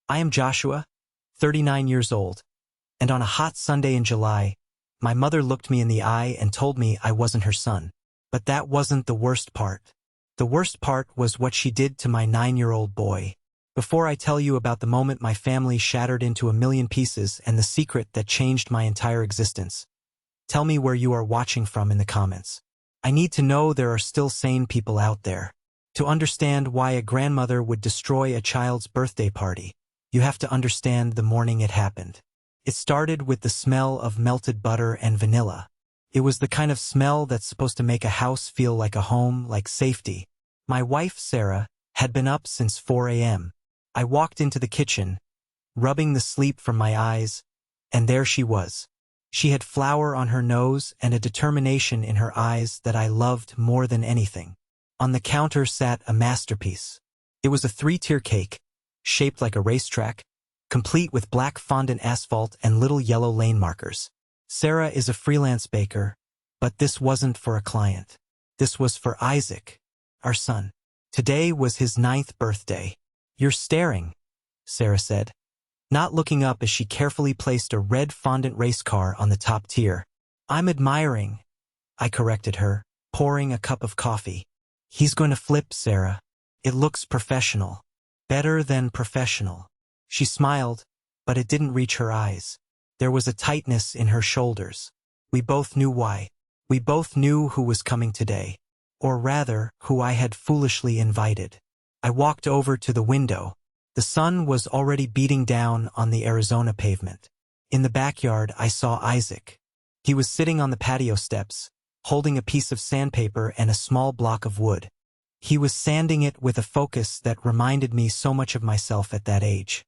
I am Joshua, 39 years old, and on a hot Sunday in July, my mother looked me in the eye and told me I wasn't her son. But that wasn't the worst part. The worst part was what she did to my 9-year-old boy. Before I tell you about the moment my family shattered into a million pieces and the secret that changed my entire existence, tell me where you are watching from in the comments. I need to know there are still sane people out there. To understand why a grandmother would destroy a child's birthday party, you have to understand the morning it happened. It started with the smell of melted butter and vanilla. It was the kind of smell that's supposed to make a house feel like a home, like safety. My wife, Sarah, had been up since 4 a.m. I walked into the kitchen, rubbing the sleep from my eyes, and there she was. She had flour on her nose and a determination in her eyes that I loved more than anything. On the counter sat a masterpiece. It was a 3-tier cake, shaped like a racetrack, complete with black fondant asphalt and little yellow lane markers. Sarah is a freelance baker, but this wasn't for a client. This was for Isaac, our son. Today was his 9th birthday. You're staring, Sarah said, not looking up as she carefully placed a red fondant race car on the top tier. I'm admiring, I corrected her, pouring a cup of coffee. He's going to flip, Sarah. It looks professional. Better than professional. She smiled, but it didn't reach her eyes. There was a tightness in her shoulders. We both knew why. We both knew who was coming today. Or rather, who I had foolishly invited. I walked over to the window. The sun was already beating down on the Arizona pavement. In the backyard, I saw Isaac. He was sitting on the patio steps, holding a piece of sandpaper and a small block of wood. He was sanding it with a focus that reminded me so much of myself at that age.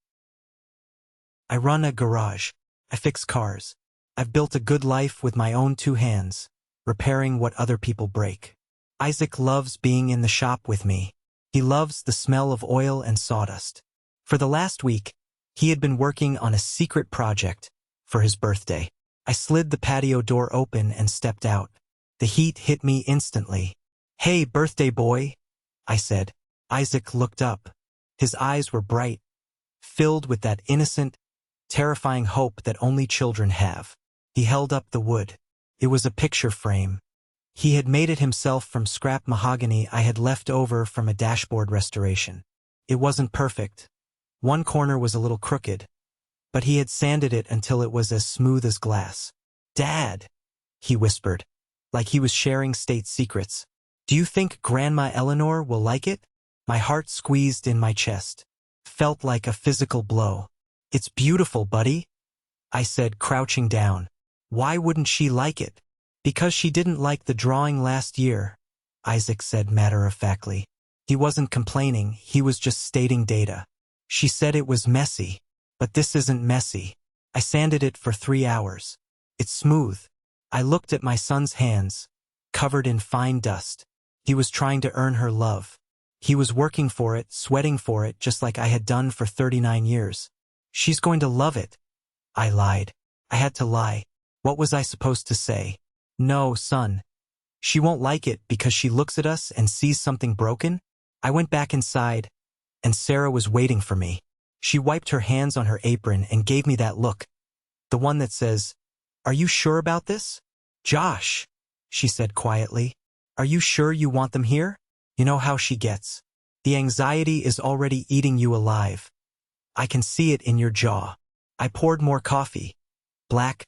I run a garage. I fix cars. I've built a good life with my own 2 hands, repairing what other people break. Isaac loves being in the shop with me. He loves the smell of oil and sawdust. For the last week, he had been working on a secret project for his birthday. I slid the patio door open and stepped out. The heat hit me instantly. Hey, birthday boy, I said. Isaac looked up. His eyes were bright, filled with that innocent, terrifying hope that only children have. He held up the wood. It was a picture frame. He had made it himself from scrap mahogany I had left over from a dashboard restoration. It wasn't perfect. One corner was a little crooked, but he had sanded it until it was as smooth as glass. Dad, he whispered, like he was sharing state secrets. Do you think Grandma Eleanor will like it? My heart squeezed in my chest. Felt like a physical blow. It's beautiful, buddy, I said, crouching down. Why wouldn't she like it? Because she didn't like the drawing last year, Isaac said matter-of-factly. He wasn't complaining, he was just stating data. She said it was messy, but this isn't messy. I sanded it for 3 hours. It's smooth. I looked at my son's hands, covered in fine dust. He was trying to earn her love. He was working for it, sweating for it, just like I had done for 39 years. She's going to love it. I lied. I had to lie. What was I supposed to say? No, son. She won't like it because she looks at us and sees something broken? I went back inside, and Sarah was waiting for me. She wiped her hands on her apron and gave me that look. The one that says, "Are you sure about this?" "Josh," she said quietly, "are you sure you want them here?" You know how she gets. The anxiety is already eating you alive. I can see it in your jaw. I poured more coffee. Black,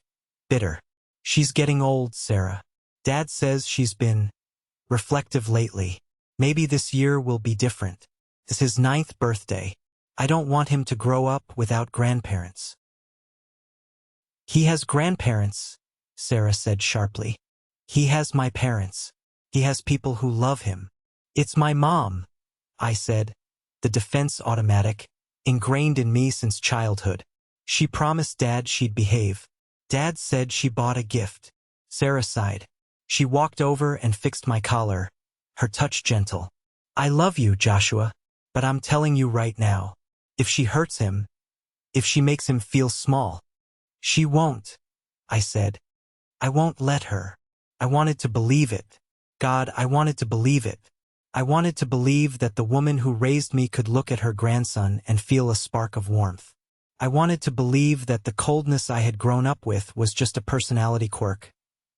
bitter. She's getting old, Sarah. Dad says she's been reflective lately. Maybe this year will be different. It's his 9th birthday. I don't want him to grow up without grandparents. He has grandparents, Sarah said sharply. He has my parents. He has people who love him. It's my mom, I said, the defense automatic, ingrained in me since childhood. She promised Dad she'd behave. Dad said she bought a gift. Sarah sighed. She walked over and fixed my collar, her touch gentle. I love you, Joshua, but I'm telling you right now, if she hurts him, if she makes him feel small, she won't, I said. I won't let her. I wanted to believe it. God, I wanted to believe it. I wanted to believe that the woman who raised me could look at her grandson and feel a spark of warmth. I wanted to believe that the coldness I had grown up with was just a personality quirk,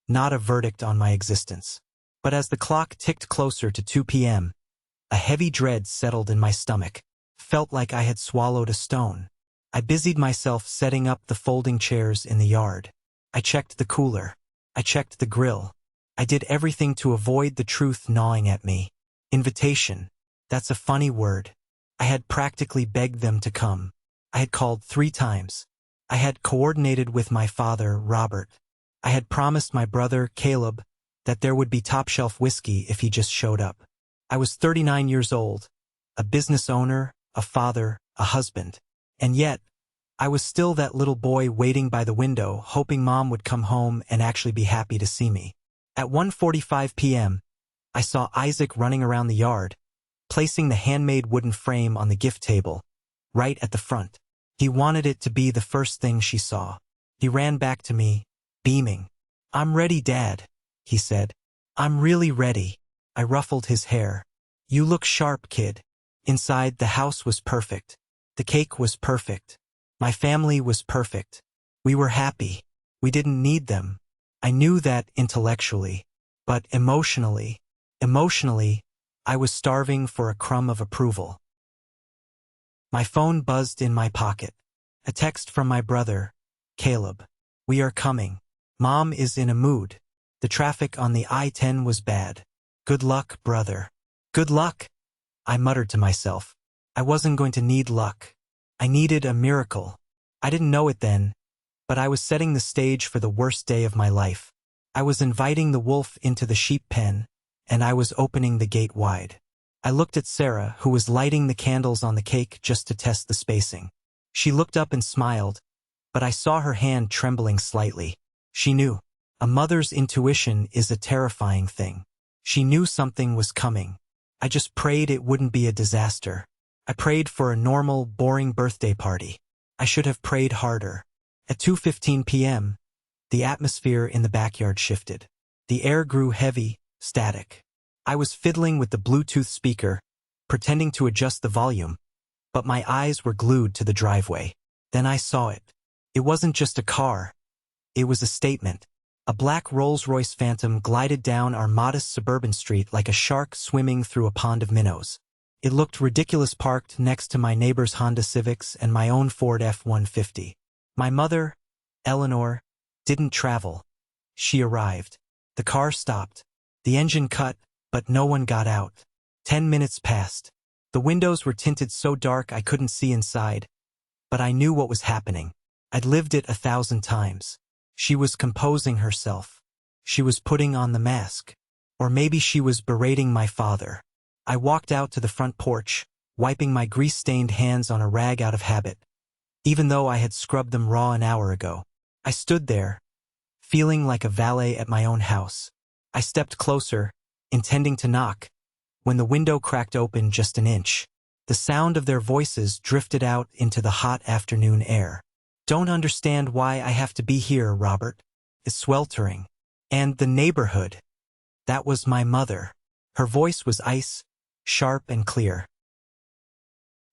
not a verdict on my existence. But as the clock ticked closer to 2 p.m., a heavy dread settled in my stomach. Felt like I had swallowed a stone. I busied myself setting up the folding chairs in the yard. I checked the cooler. I checked the grill. I did everything to avoid the truth gnawing at me. Invitation. That's a funny word. I had practically begged them to come. I had called 3 times. I had coordinated with my father, Robert. I had promised my brother, Caleb, that there would be top-shelf whiskey if he just showed up. I was 39 years old, a business owner, a father, a husband. And yet, I was still that little boy waiting by the window, hoping Mom would come home and actually be happy to see me. At 1:45 p.m., I saw Isaac running around the yard, placing the handmade wooden frame on the gift table, right at the front. He wanted it to be the first thing she saw. He ran back to me, beaming. "I'm ready, Dad," he said. "I'm really ready." I ruffled his hair. "You look sharp, kid." Inside, the house was perfect. The cake was perfect. My family was perfect. We were happy. We didn't need them. I knew that intellectually, but emotionally, I was starving for a crumb of approval. My phone buzzed in my pocket. A text from my brother, Caleb. "We are coming. Mom is in a mood. The traffic on the I-10 was bad. Good luck, brother." Good luck? I muttered to myself. I wasn't going to need luck. I needed a miracle. I didn't know it then, but I was setting the stage for the worst day of my life. I was inviting the wolf into the sheep pen, and I was opening the gate wide. I looked at Sarah, who was lighting the candles on the cake just to test the spacing. She looked up and smiled, but I saw her hand trembling slightly. She knew. A mother's intuition is a terrifying thing. She knew something was coming. I just prayed it wouldn't be a disaster. I prayed for a normal, boring birthday party. I should have prayed harder. At 2:15 p.m., the atmosphere in the backyard shifted. The air grew heavy, static. I was fiddling with the Bluetooth speaker, pretending to adjust the volume, but my eyes were glued to the driveway. Then I saw it. It wasn't just a car. It was a statement. A black Rolls-Royce Phantom glided down our modest suburban street like a shark swimming through a pond of minnows. It looked ridiculous parked next to my neighbor's Honda Civics and my own Ford F-150. My mother, Eleanor, didn't travel. She arrived. The car stopped. The engine cut, but no one got out. 10 minutes passed. The windows were tinted so dark I couldn't see inside, but I knew what was happening. I'd lived it 1,000 times. She was composing herself. She was putting on the mask. Or maybe she was berating my father. I walked out to the front porch, wiping my grease-stained hands on a rag out of habit, even though I had scrubbed them raw an hour ago. I stood there, feeling like a valet at my own house. I stepped closer, intending to knock, when the window cracked open just an inch. The sound of their voices drifted out into the hot afternoon air. "Don't understand why I have to be here, Robert. It's sweltering. And the neighborhood." That was my mother. Her voice was ice, sharp and clear.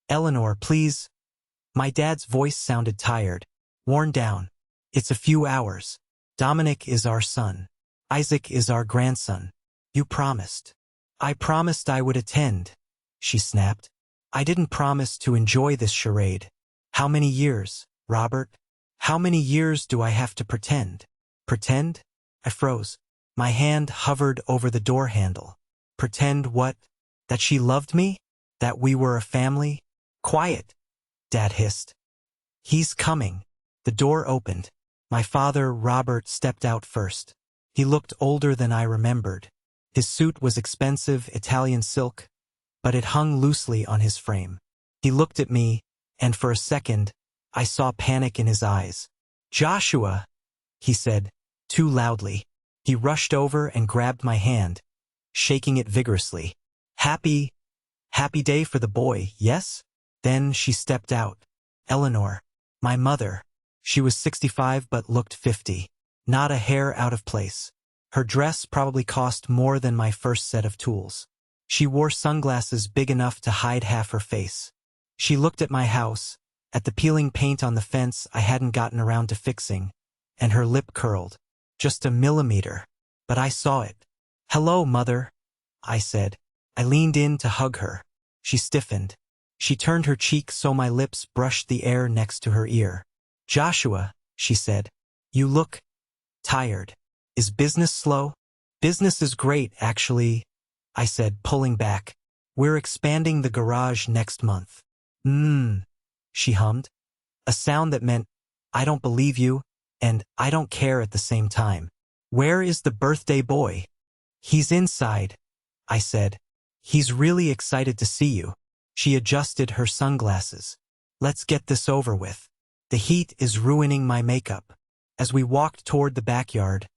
"Eleanor, please." My dad's voice sounded tired, worn down. "It's a few hours. Dominic is our son. Isaac is our grandson. You promised." "I promised I would attend," she snapped. "I didn't promise to enjoy this charade. How many years, Robert? How many years do I have to pretend?" "Pretend?" I froze. My hand hovered over the door handle. "Pretend what? That she loved me? That we were a family?" "Quiet," Dad hissed. "He's coming." The door opened. My father, Robert, stepped out first. He looked older than I remembered. His suit was expensive Italian silk, but it hung loosely on his frame. He looked at me, and for a second, I saw panic in his eyes. "Joshua," he said, too loudly. He rushed over and grabbed my hand, shaking it vigorously. Happy day for the boy, yes?" Then she stepped out. Eleanor, my mother. She was 65 but looked 50. Not a hair out of place. Her dress probably cost more than my first set of tools. She wore sunglasses big enough to hide half her face. She looked at my house, at the peeling paint on the fence I hadn't gotten around to fixing, and her lip curled. Just a millimeter. But I saw it. "Hello, Mother," I said. I leaned in to hug her. She stiffened. She turned her cheek so my lips brushed the air next to her ear. "Joshua," she said, "you look tired. Is business slow?" "Business is great, actually," I said, pulling back. "We're expanding the garage next month." She hummed. A sound that meant, "I don't believe you," and "I don't care" at the same time. "Where is the birthday boy?" "He's inside," I said. "He's really excited to see you." She adjusted her sunglasses. "Let's get this over with. The heat is ruining my makeup." As we walked toward the backyard,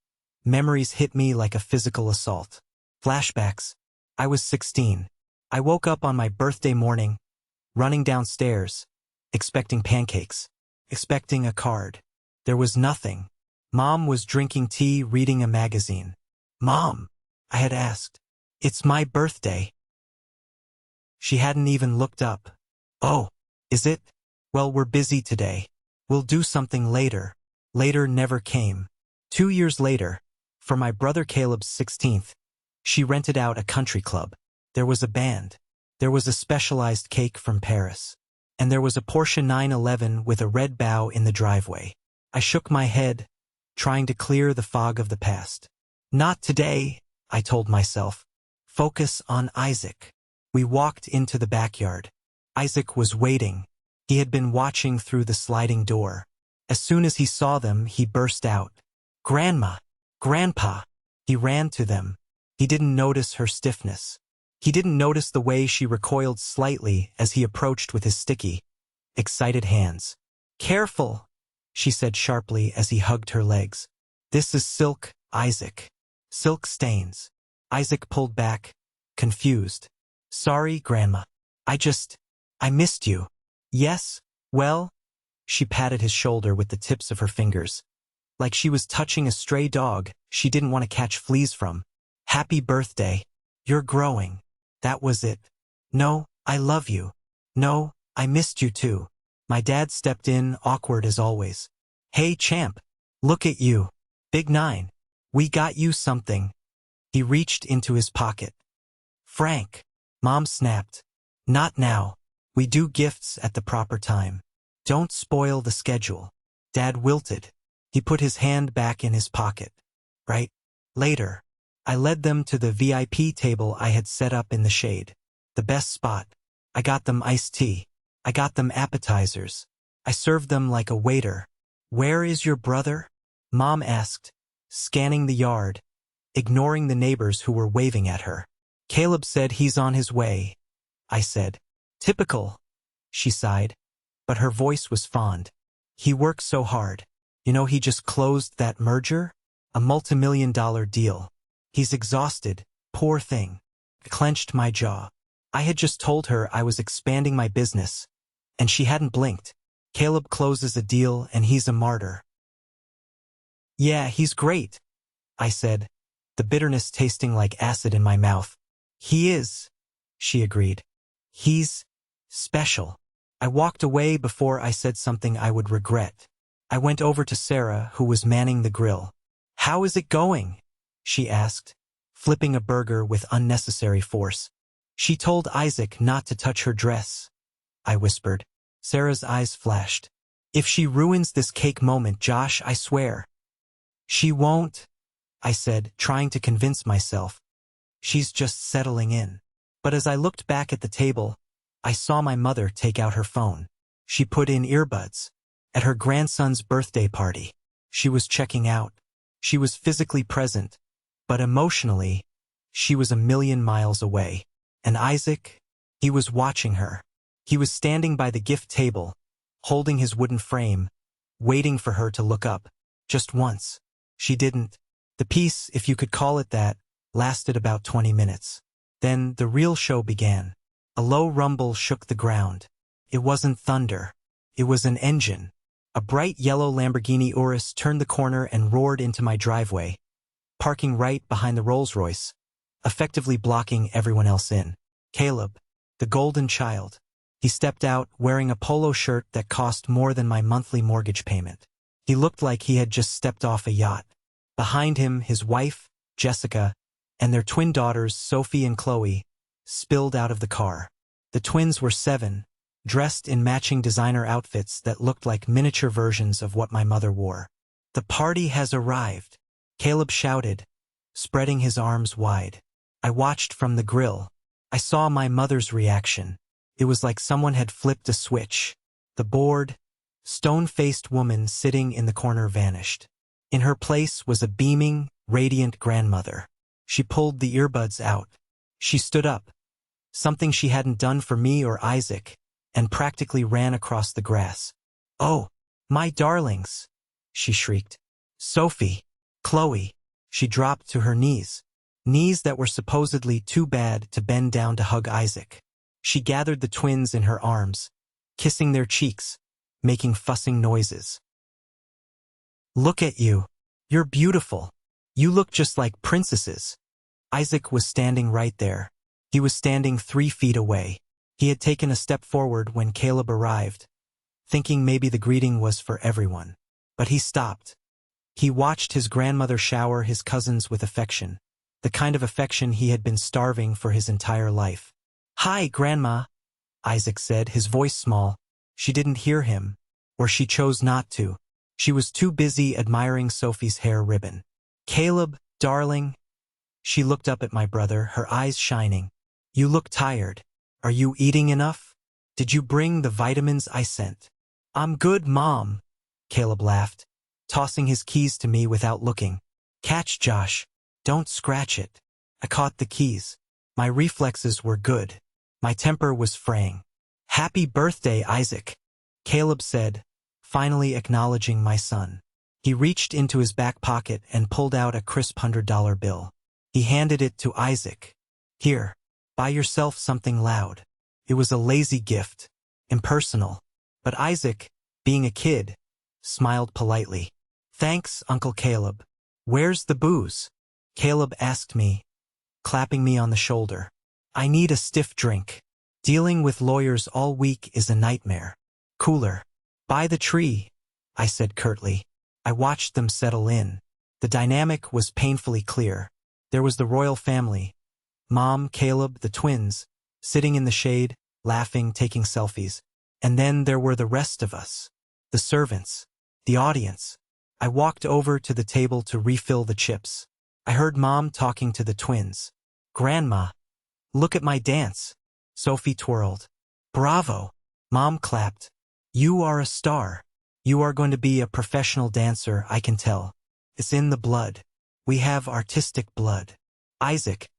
memories hit me like a physical assault. Flashbacks. I was 16. I woke up on my birthday morning, running downstairs, expecting pancakes, expecting a card. There was nothing. Mom was drinking tea, reading a magazine. "Mom," I had asked, "it's my birthday." She hadn't even looked up. "Oh, is it? Well, we're busy today. We'll do something later." Later never came. 2 years later, for my brother Caleb's 16th, she rented out a country club. There was a band. There was a specialized cake from Paris. And there was a Porsche 911 with a red bow in the driveway. I shook my head, trying to clear the fog of the past. "Not today," I told myself. "Focus on Isaac." We walked into the backyard. Isaac was waiting. He had been watching through the sliding door. As soon as he saw them, he burst out. "Grandma! Grandpa!" He ran to them. He didn't notice her stiffness. He didn't notice the way she recoiled slightly as he approached with his sticky, excited hands. "Careful," she said sharply as he hugged her legs. "This is silk, Isaac. Silk stains." Isaac pulled back, confused. "Sorry, Grandma. I missed you." "Yes, well," she patted his shoulder with the tips of her fingers. Like she was touching a stray dog she didn't want to catch fleas from. "Happy birthday. You're growing." That was it. "No, I love you." "No, I missed you too." My dad stepped in, awkward as always. "Hey, champ. Look at you. Big 9. We got you something." He reached into his pocket. "Frank." Mom snapped. "Not now. We do gifts at the proper time. Don't spoil the schedule." Dad wilted. He put his hand back in his pocket. "Right. Later." I led them to the VIP table I had set up in the shade. The best spot. I got them iced tea. I got them appetizers. I served them like a waiter. "Where is your brother?" Mom asked, scanning the yard, ignoring the neighbors who were waving at her. "Caleb said he's on his way," I said. "Typical," she sighed, but her voice was fond. "He works so hard. You know, he just closed that merger? A multimillion-dollar deal. He's exhausted, poor thing." I clenched my jaw. I had just told her I was expanding my business, and she hadn't blinked. "Caleb closes a deal and he's a martyr." "Yeah, he's great," I said, the bitterness tasting like acid in my mouth. "He is," she agreed. "He's special." I walked away before I said something I would regret. I went over to Sarah, who was manning the grill. "How is it going?" she asked, flipping a burger with unnecessary force. "She told Isaac not to touch her dress," I whispered. Sarah's eyes flashed. "If she ruins this cake moment, Josh, I swear." "She won't," I said, trying to convince myself. "She's just settling in." But as I looked back at the table, I saw my mother take out her phone. She put in earbuds. At her grandson's birthday party, she was checking out. She was physically present, but emotionally, she was a million miles away. And Isaac, he was watching her. He was standing by the gift table, holding his wooden frame, waiting for her to look up. Just once. She didn't. The piece, if you could call it that, lasted about 20 minutes. Then the real show began. A low rumble shook the ground. It wasn't thunder. It was an engine. A bright yellow Lamborghini Urus turned the corner and roared into my driveway. Parking right behind the Rolls-Royce, effectively blocking everyone else in. Caleb, the golden child. He stepped out wearing a polo shirt that cost more than my monthly mortgage payment. He looked like he had just stepped off a yacht. Behind him, his wife, Jessica, and their twin daughters, Sophie and Chloe, spilled out of the car. The twins were 7, dressed in matching designer outfits that looked like miniature versions of what my mother wore. "The party has arrived," Caleb shouted, spreading his arms wide. I watched from the grill. I saw my mother's reaction. It was like someone had flipped a switch. The bored, stone-faced woman sitting in the corner vanished. In her place was a beaming, radiant grandmother. She pulled the earbuds out. She stood up, something she hadn't done for me or Isaac, and practically ran across the grass. "Oh, my darlings!" she shrieked. "Sophie, Chloe." She dropped to her knees that were supposedly too bad to bend down to hug Isaac. She gathered the twins in her arms, kissing their cheeks, making fussing noises. "Look at you. You're beautiful. You look just like princesses." Isaac was standing right there. He was standing 3 feet away. He had taken a step forward when Caleb arrived, thinking maybe the greeting was for everyone. But he stopped. He watched his grandmother shower his cousins with affection, the kind of affection he had been starving for his entire life. "Hi, Grandma," Isaac said, his voice small. She didn't hear him, or she chose not to. She was too busy admiring Sophie's hair ribbon. "Caleb, darling." She looked up at my brother, her eyes shining. "You look tired. Are you eating enough? Did you bring the vitamins I sent?" "I'm good, Mom," Caleb laughed, tossing his keys to me without looking. "Catch, Josh. Don't scratch it." I caught the keys. My reflexes were good. My temper was fraying. "Happy birthday, Isaac," Caleb said, finally acknowledging my son. He reached into his back pocket and pulled out a crisp $100 bill. He handed it to Isaac. "Here, buy yourself something loud." It was a lazy gift, impersonal. But Isaac, being a kid, smiled politely. "Thanks, Uncle Caleb." "Where's the booze?" Caleb asked me, clapping me on the shoulder. "I need a stiff drink. Dealing with lawyers all week is a nightmare." "Cooler. By the tree," I said curtly. I watched them settle in. The dynamic was painfully clear. There was the royal family, Mom, Caleb, the twins, sitting in the shade, laughing, taking selfies. And then there were the rest of us, the servants, the audience. I walked over to the table to refill the chips. I heard Mom talking to the twins. "Grandma, look at my dance." Sophie twirled. "Bravo." Mom clapped. "You are a star. You are going to be a professional dancer, I can tell. It's in the blood. We have artistic blood." Isaac,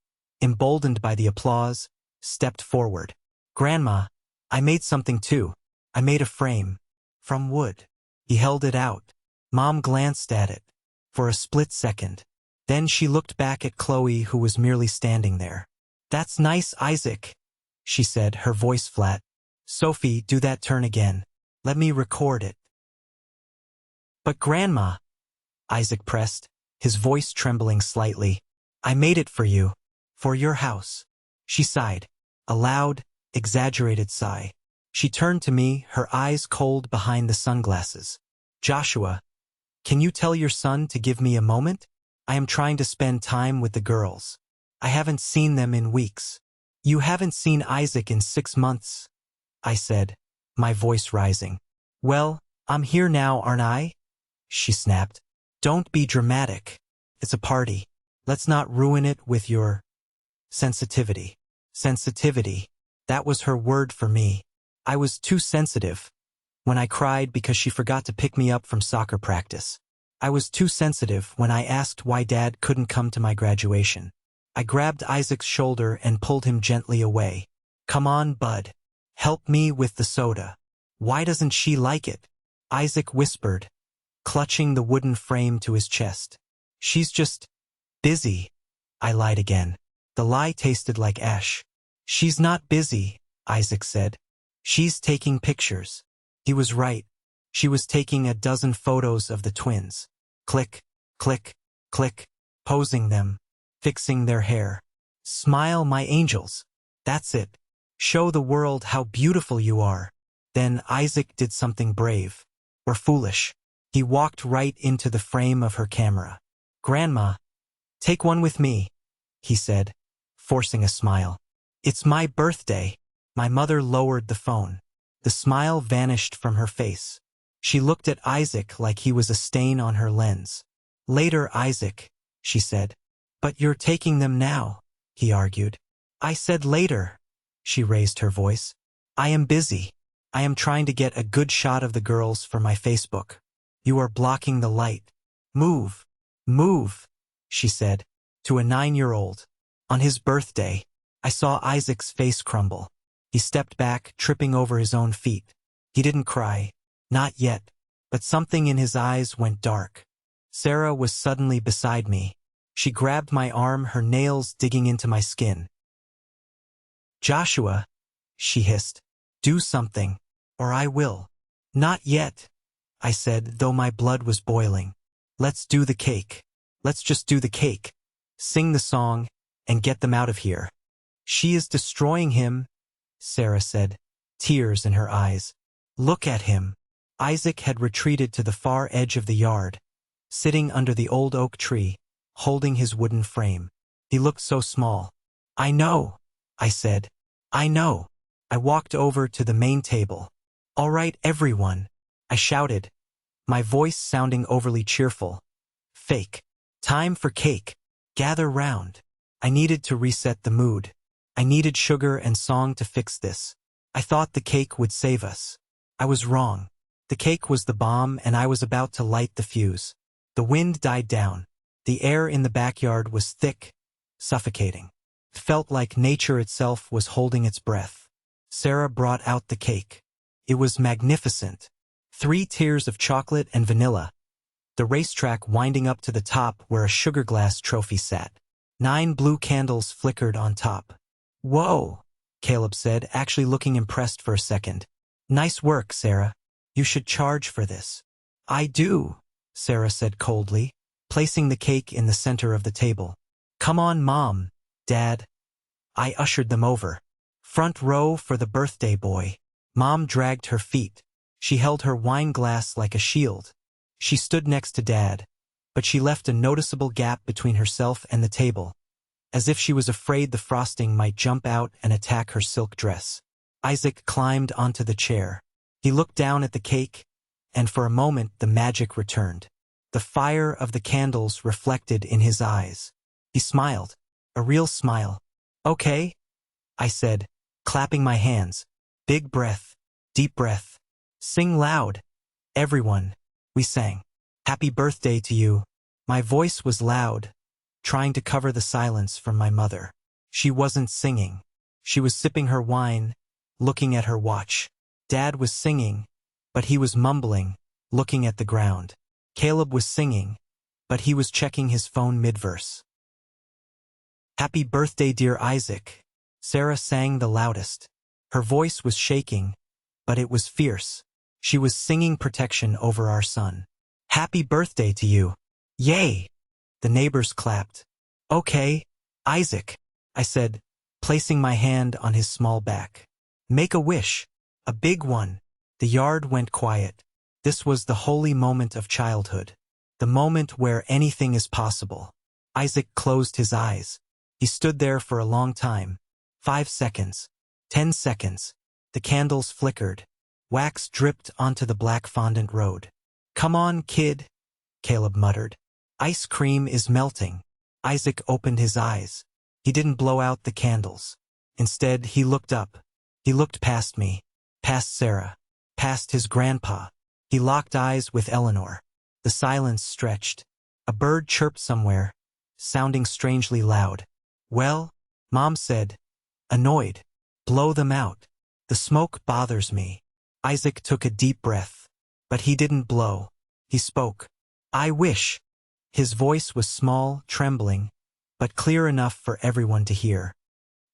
emboldened by the applause, stepped forward. "Grandma, I made something too. I made a frame. From wood." He held it out. Mom glanced at it for a split second. Then she looked back at Chloe, who was merely standing there. "That's nice, Isaac," she said, her voice flat. "Sophie, do that turn again. Let me record it." "But Grandma," Isaac pressed, his voice trembling slightly. "I made it for you. For your house." She sighed. A loud, exaggerated sigh. She turned to me, her eyes cold behind the sunglasses. "Joshua, can you tell your son to give me a moment? I am trying to spend time with the girls. I haven't seen them in weeks." "You haven't seen Isaac in 6 months," I said, my voice rising. "Well, I'm here now, aren't I?" she snapped. "Don't be dramatic. It's a party. Let's not ruin it with your sensitivity." Sensitivity. That was her word for me. I was too sensitive. When I cried because she forgot to pick me up from soccer practice. I was too sensitive when I asked why Dad couldn't come to my graduation. I grabbed Isaac's shoulder and pulled him gently away. "Come on, bud. Help me with the soda." "Why doesn't she like it?" Isaac whispered, clutching the wooden frame to his chest. "She's just busy." I lied again. The lie tasted like ash. "She's not busy," Isaac said. "She's taking pictures." He was right. She was taking a dozen photos of the twins. Click, click, click, posing them, fixing their hair. Smile, my angels. That's it. Show the world how beautiful you are. Then Isaac did something brave. Or foolish. He walked right into the frame of her camera. Grandma, take one with me, he said, forcing a smile. It's my birthday. My mother lowered the phone. The smile vanished from her face. She looked at Isaac like he was a stain on her lens. Later, Isaac, she said. But you're taking them now, he argued. I said later. She raised her voice. I am busy. I am trying to get a good shot of the girls for my Facebook. You are blocking the light. Move. Move, she said, to a 9-year-old. On his birthday, I saw Isaac's face crumble. He stepped back, tripping over his own feet. He didn't cry. Not yet. But something in his eyes went dark. Sarah was suddenly beside me. She grabbed my arm, her nails digging into my skin. Joshua, she hissed, do something, or I will. Not yet, I said, though my blood was boiling. Let's do the cake. Let's just do the cake. Sing the song, and get them out of here. She is destroying him, Sarah said, tears in her eyes. Look at him. Isaac had retreated to the far edge of the yard, sitting under the old oak tree, holding his wooden frame. He looked so small. I know, I said. I know. I walked over to the main table. All right, everyone, I shouted, my voice sounding overly cheerful. Fake. Time for cake. Gather round. I needed to reset the mood. I needed sugar and song to fix this. I thought the cake would save us. I was wrong. The cake was the bomb, and I was about to light the fuse. The wind died down. The air in the backyard was thick, suffocating. It felt like nature itself was holding its breath. Sarah brought out the cake. It was magnificent. 3 tiers of chocolate and vanilla. The racetrack winding up to the top where a sugar glass trophy sat. 9 blue candles flickered on top. Whoa, Caleb said, actually looking impressed for a second. Nice work, Sarah. You should charge for this. I do, Sarah said coldly, placing the cake in the center of the table. Come on, Mom, Dad. I ushered them over. Front row for the birthday boy. Mom dragged her feet. She held her wine glass like a shield. She stood next to Dad, but she left a noticeable gap between herself and the table, as if she was afraid the frosting might jump out and attack her silk dress. Isaac climbed onto the chair. He looked down at the cake, and for a moment the magic returned. The fire of the candles reflected in his eyes. He smiled, a real smile. Okay, I said, clapping my hands. Big breath, deep breath. Sing loud. Everyone, we sang. Happy birthday to you. My voice was loud, trying to cover the silence from my mother. She wasn't singing. She was sipping her wine, looking at her watch. Dad was singing, but he was mumbling, looking at the ground. Caleb was singing, but he was checking his phone mid-verse. Happy birthday, dear Isaac. Sarah sang the loudest. Her voice was shaking, but it was fierce. She was singing protection over our son. Happy birthday to you. Yay! The neighbors clapped. Okay, Isaac, I said, placing my hand on his small back. Make a wish. A big one. The yard went quiet. This was the holy moment of childhood. The moment where anything is possible. Isaac closed his eyes. He stood there for a long time. 5 seconds. 10 seconds. The candles flickered. Wax dripped onto the black fondant road. Come on, kid, Caleb muttered. Ice cream is melting. Isaac opened his eyes. He didn't blow out the candles. Instead, he looked up. He looked past me, past Sarah, past his grandpa. He locked eyes with Eleanor. The silence stretched. A bird chirped somewhere, sounding strangely loud. Well, Mom said, annoyed. Blow them out. The smoke bothers me. Isaac took a deep breath. But he didn't blow. He spoke. I wish. His voice was small, trembling, but clear enough for everyone to hear.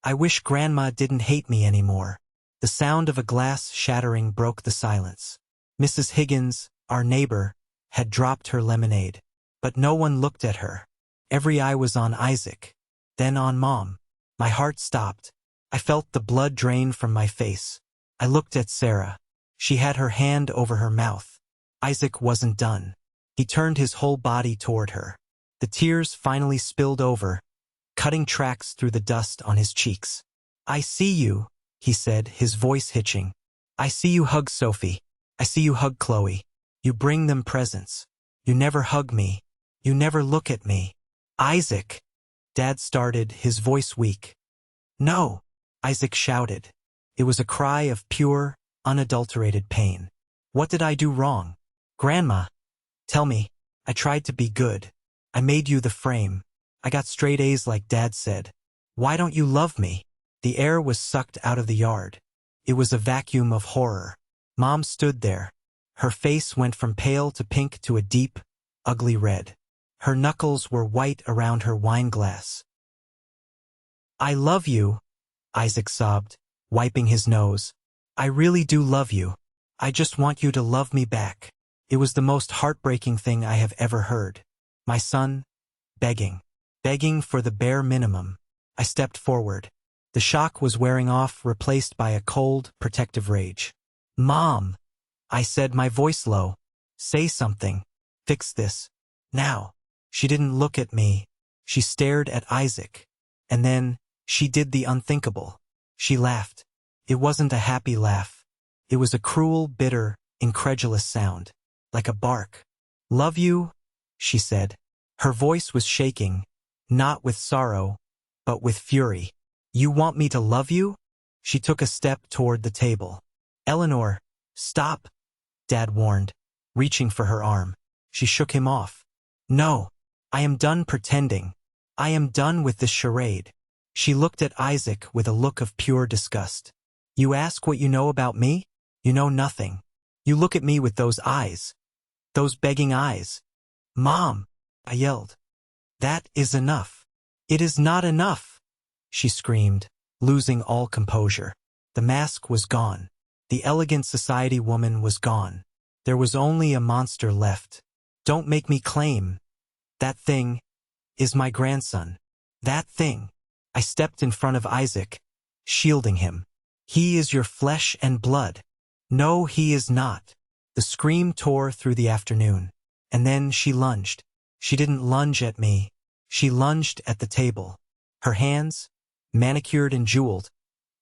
I wish Grandma didn't hate me anymore. The sound of a glass shattering broke the silence. Mrs. Higgins, our neighbor, had dropped her lemonade. But no one looked at her. Every eye was on Isaac, then on Mom. My heart stopped. I felt the blood drain from my face. I looked at Sarah. She had her hand over her mouth. Isaac wasn't done. He turned his whole body toward her. The tears finally spilled over, cutting tracks through the dust on his cheeks. "I see you," he said, his voice hitching. "I see you hug Sophie. I see you hug Chloe. You bring them presents. You never hug me. You never look at me." "Isaac," Dad started, his voice weak. "No," Isaac shouted. It was a cry of pure, unadulterated pain. "What did I do wrong? Grandma, tell me. I tried to be good. I made you the frame. I got straight A's like Dad said. Why don't you love me?" The air was sucked out of the yard. It was a vacuum of horror. Mom stood there. Her face went from pale to pink to a deep, ugly red. Her knuckles were white around her wine glass. "I love you," Isaac sobbed, wiping his nose. "I really do love you. I just want you to love me back." It was the most heartbreaking thing I have ever heard. My son, begging for the bare minimum. I stepped forward. The shock was wearing off, replaced by a cold, protective rage. "Mom," I said, my voice low. "Say something. Fix this. Now." She didn't look at me. She stared at Isaac. And then, she did the unthinkable. She laughed. It wasn't a happy laugh. It was a cruel, bitter, incredulous sound. Like a bark. "Love you," she said. Her voice was shaking, not with sorrow, but with fury. "You want me to love you?" She took a step toward the table. "Eleanor, stop," Dad warned, reaching for her arm. She shook him off. "No. I am done pretending. I am done with this charade." She looked at Isaac with a look of pure disgust. "You ask what you know about me? You know nothing. You look at me with those eyes. Those begging eyes." "Mom," I yelled. "That is enough." "It is not enough," she screamed, losing all composure. The mask was gone. The elegant society woman was gone. There was only a monster left. "Don't make me claim. That thing is my grandson. That thing." I stepped in front of Isaac, shielding him. "He is your flesh and blood." "No, he is not." The scream tore through the afternoon. And then she lunged. She didn't lunge at me. She lunged at the table. Her hands, manicured and jeweled,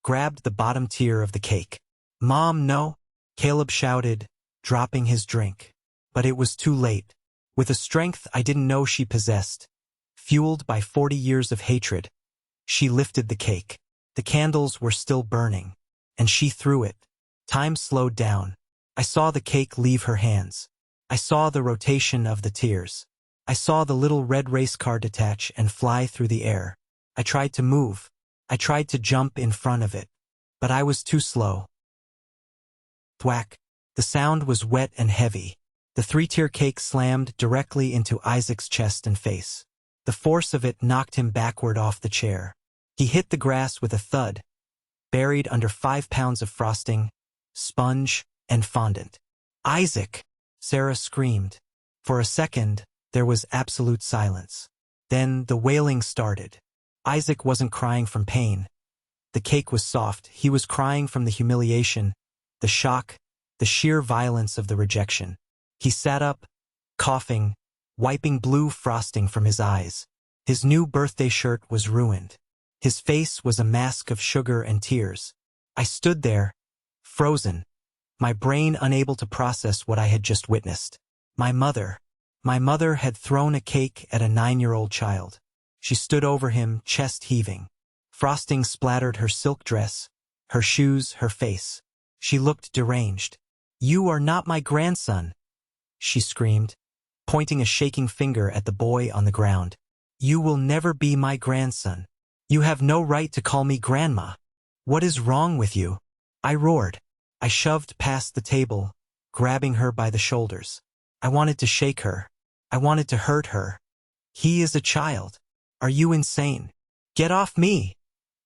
grabbed the bottom tier of the cake. "Mom, no," Caleb shouted, dropping his drink. But it was too late. With a strength I didn't know she possessed, fueled by 40 years of hatred, she lifted the cake. The candles were still burning, and she threw it. Time slowed down. I saw the cake leave her hands. I saw the rotation of the tears. I saw the little red race car detach and fly through the air. I tried to move. I tried to jump in front of it. But I was too slow. Thwack. The sound was wet and heavy. The three-tier cake slammed directly into Isaac's chest and face. The force of it knocked him backward off the chair. He hit the grass with a thud, buried under 5 pounds of frosting, sponge, and fondant. "Isaac!" Sarah screamed. For a second, there was absolute silence. Then the wailing started. Isaac wasn't crying from pain. The cake was soft. He was crying from the humiliation, the shock, the sheer violence of the rejection. He sat up, coughing, wiping blue frosting from his eyes. His new birthday shirt was ruined. His face was a mask of sugar and tears. I stood there, frozen, my brain unable to process what I had just witnessed. My mother had thrown a cake at a 9-year-old child. She stood over him, chest heaving. Frosting splattered her silk dress, her shoes, her face. She looked deranged. "You are not my grandson," she screamed, pointing a shaking finger at the boy on the ground. "You will never be my grandson. You have no right to call me grandma. What is wrong with you?" I roared. I shoved past the table, grabbing her by the shoulders. I wanted to shake her. I wanted to hurt her. "He is a child. Are you insane? Get off me!"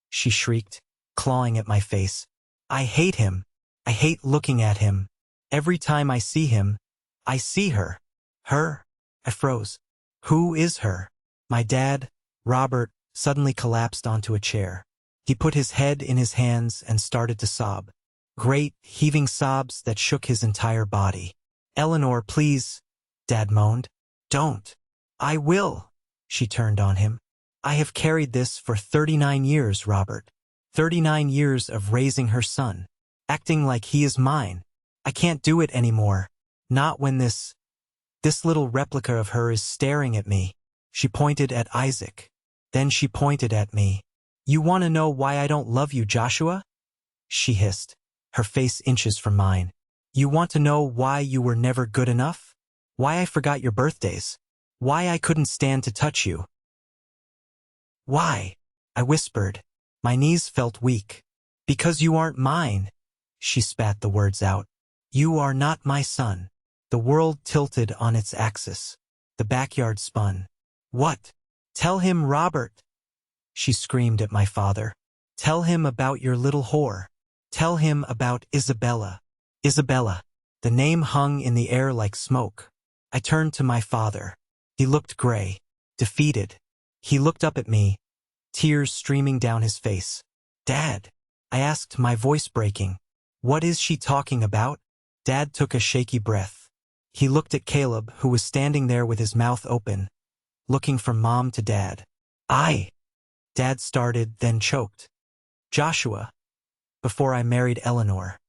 she shrieked, clawing at my face. "I hate him. I hate looking at him. Every time I see him, I see her." "Her?" I froze. "Who is her?" My dad, Robert, suddenly collapsed onto a chair. He put his head in his hands and started to sob. Great, heaving sobs that shook his entire body. "Eleanor, please," Dad moaned. "Don't." "I will." She turned on him. "I have carried this for 39 years, Robert. 39 years of raising her son. Acting like he is mine. I can't do it anymore. Not when this little replica of her is staring at me." She pointed at Isaac. Then she pointed at me. "You want to know why I don't love you, Joshua?" She hissed, her face inches from mine. "You want to know why you were never good enough? Why I forgot your birthdays? Why I couldn't stand to touch you?" "Why?" I whispered. My knees felt weak. "Because you aren't mine." She spat the words out. "You are not my son." The world tilted on its axis. The backyard spun. "What?" "Tell him, Robert." She screamed at my father. "Tell him about your little whore. Tell him about Isabella." Isabella. The name hung in the air like smoke. I turned to my father. He looked gray, defeated. He looked up at me, tears streaming down his face. "Dad," I asked, my voice breaking, "what is she talking about?" Dad took a shaky breath. He looked at Caleb, who was standing there with his mouth open, looking from Mom to Dad. Dad started, then choked. "Joshua, before I married Eleanor,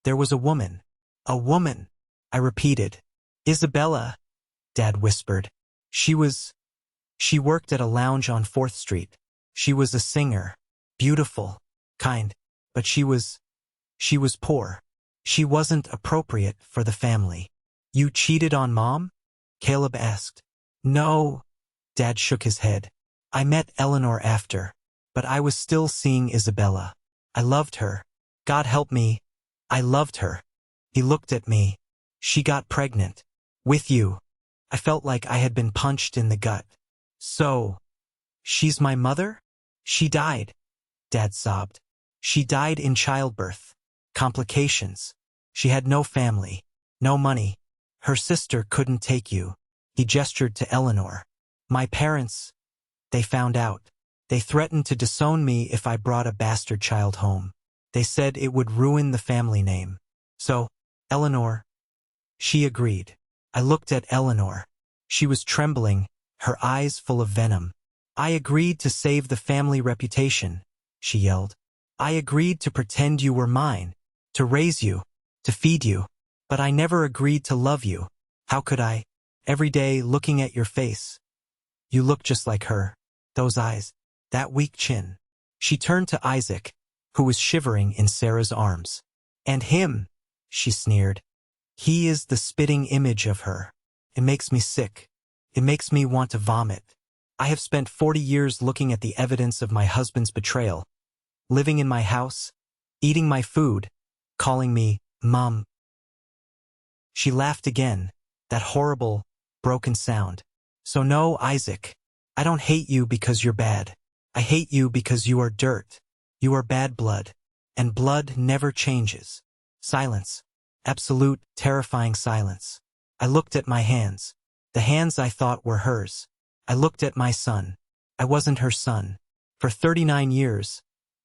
there was a woman." "A woman," I repeated. "Isabella," Dad whispered. She worked at a lounge on 4th Street. She was a singer, beautiful, kind, but she was poor. She wasn't appropriate for the family." "You cheated on Mom?" Caleb asked. "No." Dad shook his head. "I met Eleanor after, but I was still seeing Isabella. I loved her. God help me, I loved her." He looked at me. "She got pregnant. With you." I felt like I had been punched in the gut. "So, she's my mother?" "She died," Dad sobbed. "She died in childbirth. Complications. She had no family, no money. Her sister couldn't take you." He gestured to Eleanor. "My parents, they found out. They threatened to disown me if I brought a bastard child home. They said it would ruin the family name. So, Eleanor, she agreed." I looked at Eleanor. She was trembling, her eyes full of venom. "I agreed to save the family reputation," she yelled. "I agreed to pretend you were mine, to raise you, to feed you. But I never agreed to love you. How could I? Every day looking at your face. You look just like her. Those eyes, that weak chin." She turned to Isaac, who was shivering in Sarah's arms. "And him," she sneered. "He is the spitting image of her. It makes me sick. It makes me want to vomit. I have spent 40 years looking at the evidence of my husband's betrayal, living in my house, eating my food, calling me Mom." She laughed again, that horrible, broken sound. "So no, Isaac, I don't hate you because you're bad. I hate you because you are dirt. You are bad blood, and blood never changes." Silence. Absolute, terrifying silence. I looked at my hands. The hands I thought were hers. I looked at my son. I wasn't her son. For 39 years,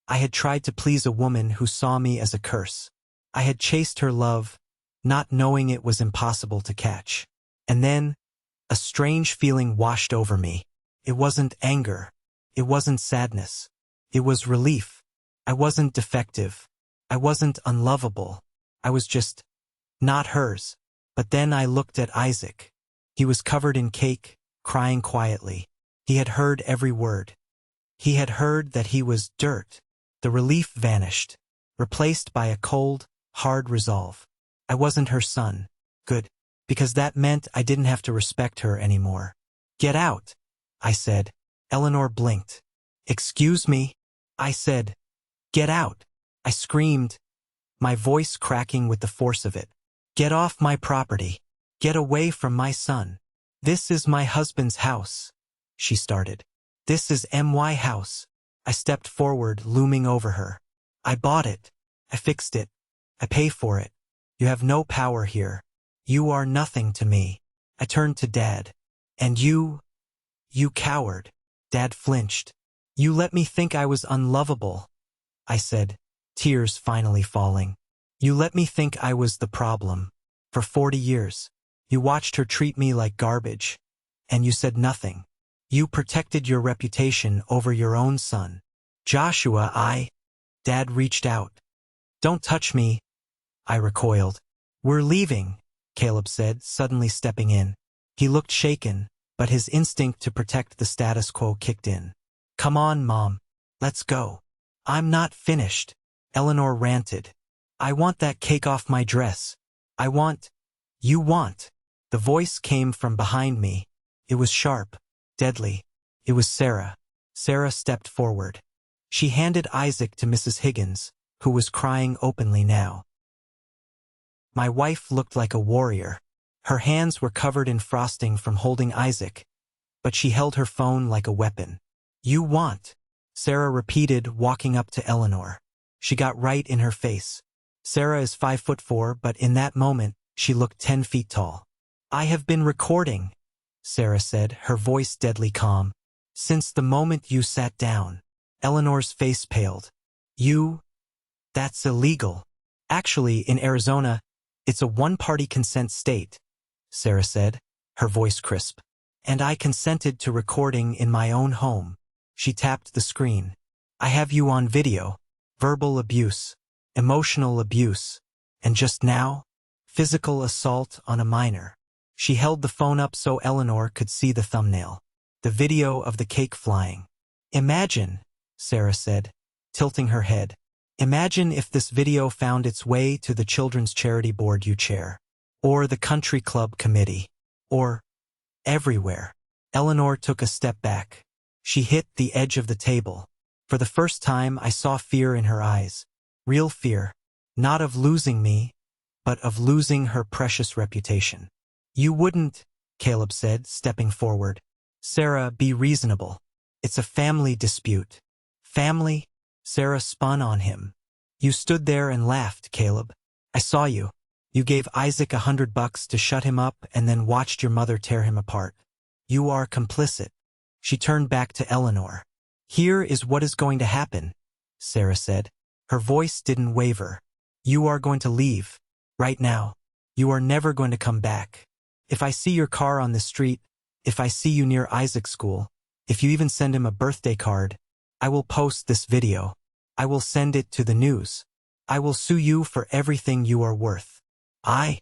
I had tried to please a woman who saw me as a curse. I had chased her love, not knowing it was impossible to catch. And then, a strange feeling washed over me. It wasn't anger. It wasn't sadness. It was relief. I wasn't defective. I wasn't unlovable. I was just not hers. But then I looked at Isaac. He was covered in cake, crying quietly. He had heard every word. He had heard that he was dirt. The relief vanished, replaced by a cold, hard resolve. I wasn't her son. Good. Because that meant I didn't have to respect her anymore. "Get out," I said. Eleanor blinked. "Excuse me?" I said. "Get out," I screamed, my voice cracking with the force of it. "Get off my property. Get away from my son. This is my husband's house," she started. "This is my house." I stepped forward, looming over her. "I bought it. I fixed it. I pay for it. You have no power here. You are nothing to me." I turned to Dad. "And you coward." Dad flinched. You let me think I was unlovable, I said, tears finally falling. You let me think I was the problem. For 40 years. You watched her treat me like garbage. And you said nothing. You protected your reputation over your own son. Joshua, Dad reached out. Don't touch me, I recoiled. We're leaving, Caleb said, suddenly stepping in. He looked shaken, but his instinct to protect the status quo kicked in. Come on, Mom. Let's go. I'm not finished, Eleanor ranted. I want that cake off my dress. You want. The voice came from behind me. It was sharp, deadly. It was Sarah. Sarah stepped forward. She handed Isaac to Mrs. Higgins, who was crying openly now. My wife looked like a warrior. Her hands were covered in frosting from holding Isaac, but she held her phone like a weapon. You want, Sarah repeated, walking up to Eleanor. She got right in her face. Sarah is 5'4", but in that moment, she looked 10 feet tall. I have been recording, Sarah said, her voice deadly calm. Since the moment you sat down. Eleanor's face paled. That's illegal. Actually, in Arizona, it's a one-party consent state, Sarah said, her voice crisp. And I consented to recording in my own home. She tapped the screen. I have you on video. Verbal abuse, emotional abuse, and just now, physical assault on a minor. She held the phone up so Eleanor could see the thumbnail. The video of the cake flying. Imagine, Sarah said, tilting her head. Imagine if this video found its way to the children's charity board you chair. Or the country club committee. Or everywhere. Eleanor took a step back. She hit the edge of the table. For the first time, I saw fear in her eyes. Real fear. Not of losing me, but of losing her precious reputation. You wouldn't, Caleb said, stepping forward. Sarah, be reasonable. It's a family dispute. Family? Sarah spun on him. You stood there and laughed, Caleb. I saw you. You gave Isaac $100 to shut him up and then watched your mother tear him apart. You are complicit. She turned back to Eleanor. Here is what is going to happen, Sarah said. Her voice didn't waver. You are going to leave. Right now. You are never going to come back. If I see your car on the street, if I see you near Isaac's school, if you even send him a birthday card, I will post this video. I will send it to the news. I will sue you for everything you are worth. I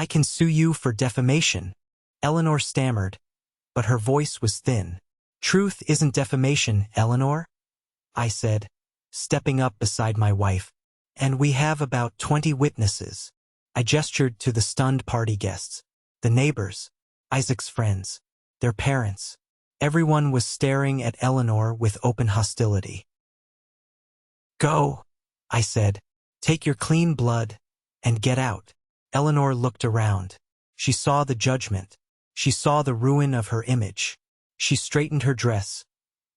can sue you for defamation. Eleanor stammered, but her voice was thin. Truth isn't defamation, Eleanor, I said, stepping up beside my wife. And we have about 20 witnesses. I gestured to the stunned party guests, the neighbors, Isaac's friends, their parents. Everyone was staring at Eleanor with open hostility. Go, I said. Take your clean blood and get out. Eleanor looked around. She saw the judgment. She saw the ruin of her image. She straightened her dress,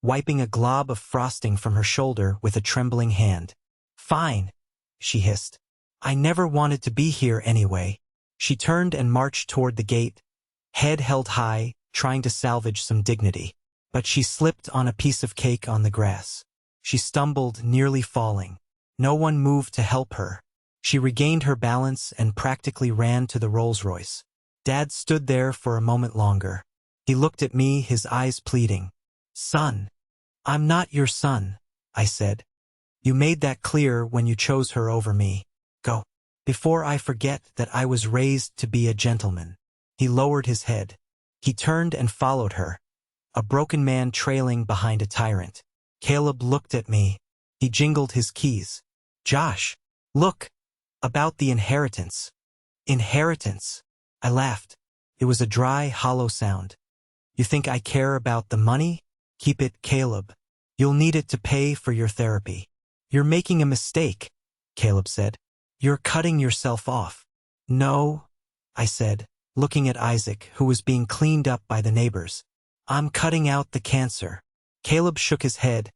wiping a glob of frosting from her shoulder with a trembling hand. Fine, she hissed. I never wanted to be here anyway. She turned and marched toward the gate, head held high, trying to salvage some dignity. But she slipped on a piece of cake on the grass. She stumbled, nearly falling. No one moved to help her. She regained her balance and practically ran to the Rolls-Royce. Dad stood there for a moment longer. He looked at me, his eyes pleading. Son, I'm not your son, I said. You made that clear when you chose her over me. Go. Before I forget that I was raised to be a gentleman. He lowered his head. He turned and followed her, a broken man trailing behind a tyrant. Caleb looked at me. He jingled his keys. Josh, look. About the inheritance. Inheritance. I laughed. It was a dry, hollow sound. You think I care about the money? Keep it, Caleb. You'll need it to pay for your therapy. You're making a mistake, Caleb said. You're cutting yourself off. No, I said, looking at Isaac, who was being cleaned up by the neighbors. I'm cutting out the cancer. Caleb shook his head,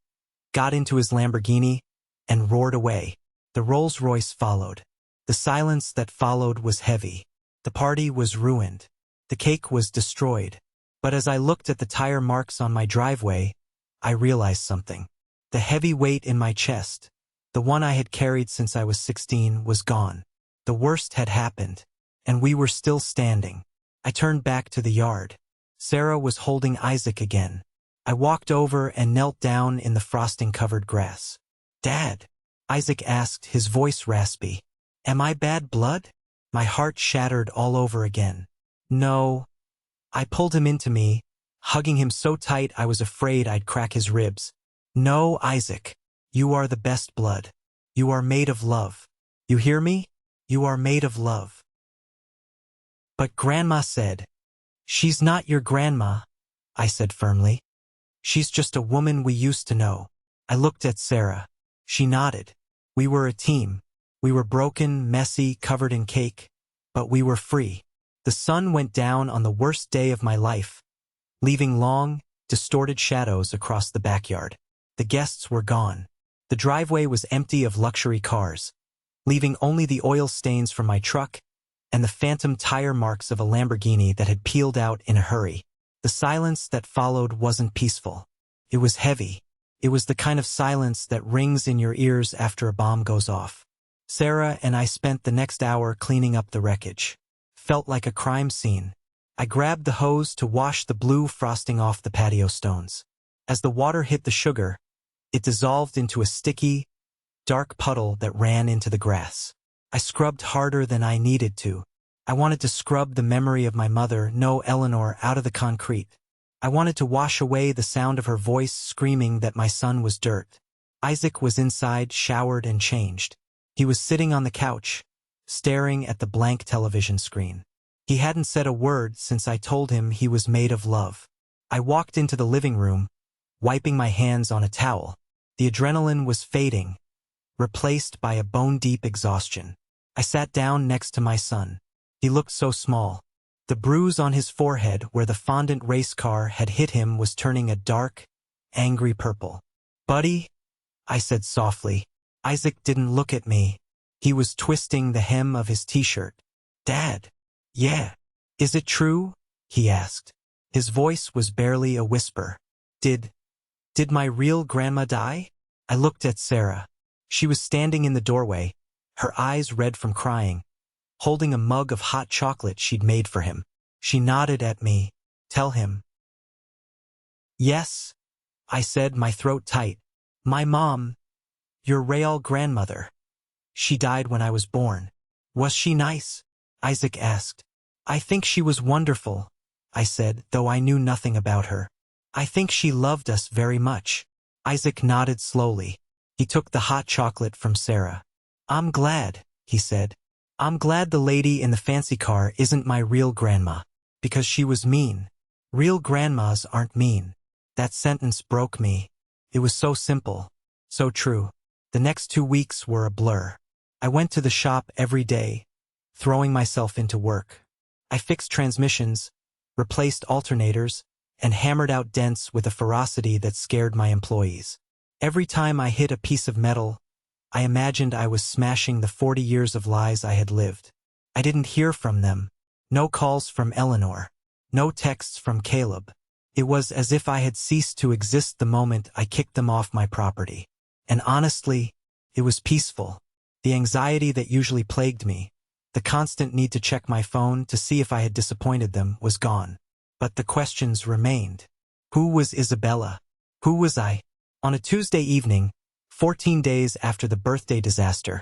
got into his Lamborghini, and roared away. The Rolls-Royce followed. The silence that followed was heavy. The party was ruined. The cake was destroyed. But as I looked at the tire marks on my driveway, I realized something. The heavy weight in my chest, the one I had carried since I was 16, was gone. The worst had happened, and we were still standing. I turned back to the yard. Sarah was holding Isaac again. I walked over and knelt down in the frosting-covered grass. "Dad?" Isaac asked, his voice raspy. "Am I bad blood?" My heart shattered all over again. "No." I pulled him into me, hugging him so tight I was afraid I'd crack his ribs. "No, Isaac. You are the best blood. You are made of love. You hear me? You are made of love." "But Grandma said." "She's not your grandma," I said firmly. "She's just a woman we used to know." I looked at Sarah. She nodded. We were a team. We were broken, messy, covered in cake, but we were free. The sun went down on the worst day of my life, leaving long, distorted shadows across the backyard. The guests were gone. The driveway was empty of luxury cars, leaving only the oil stains from my truck and the phantom tire marks of a Lamborghini that had peeled out in a hurry. The silence that followed wasn't peaceful. It was heavy. It was the kind of silence that rings in your ears after a bomb goes off. Sarah and I spent the next hour cleaning up the wreckage. Felt like a crime scene. I grabbed the hose to wash the blue frosting off the patio stones. As the water hit the sugar, it dissolved into a sticky, dark puddle that ran into the grass. I scrubbed harder than I needed to. I wanted to scrub the memory of my mother, no Eleanor, out of the concrete. I wanted to wash away the sound of her voice screaming that my son was dirt. Isaac was inside, showered and changed. He was sitting on the couch, staring at the blank television screen. He hadn't said a word since I told him he was made of love. I walked into the living room, wiping my hands on a towel. The adrenaline was fading, replaced by a bone-deep exhaustion. I sat down next to my son. He looked so small. The bruise on his forehead where the fondant race car had hit him was turning a dark, angry purple. "Buddy," I said softly. Isaac didn't look at me. He was twisting the hem of his t-shirt. "Dad." "Yeah." "Is it true?" he asked. His voice was barely a whisper. Did my real grandma die?" I looked at Sarah. She was standing in the doorway, her eyes red from crying, holding a mug of hot chocolate she'd made for him. She nodded at me. "Tell him." "Yes," I said, my throat tight. "My mom, your real grandmother. She died when I was born." "Was she nice?" Isaac asked. "I think she was wonderful," I said, though I knew nothing about her. "I think she loved us very much." Isaac nodded slowly. He took the hot chocolate from Sarah. "I'm glad," he said. "I'm glad the lady in the fancy car isn't my real grandma, because she was mean. Real grandmas aren't mean." That sentence broke me. It was so simple, so true. The next 2 weeks were a blur. I went to the shop every day, throwing myself into work. I fixed transmissions, replaced alternators, and hammered out dents with a ferocity that scared my employees. Every time I hit a piece of metal, I imagined I was smashing the 40 years of lies I had lived. I didn't hear from them. No calls from Eleanor. No texts from Caleb. It was as if I had ceased to exist the moment I kicked them off my property. And honestly, it was peaceful. The anxiety that usually plagued me, the constant need to check my phone to see if I had disappointed them, was gone. But the questions remained. Who was Isabella? Who was I? On a Tuesday evening, 14 days after the birthday disaster,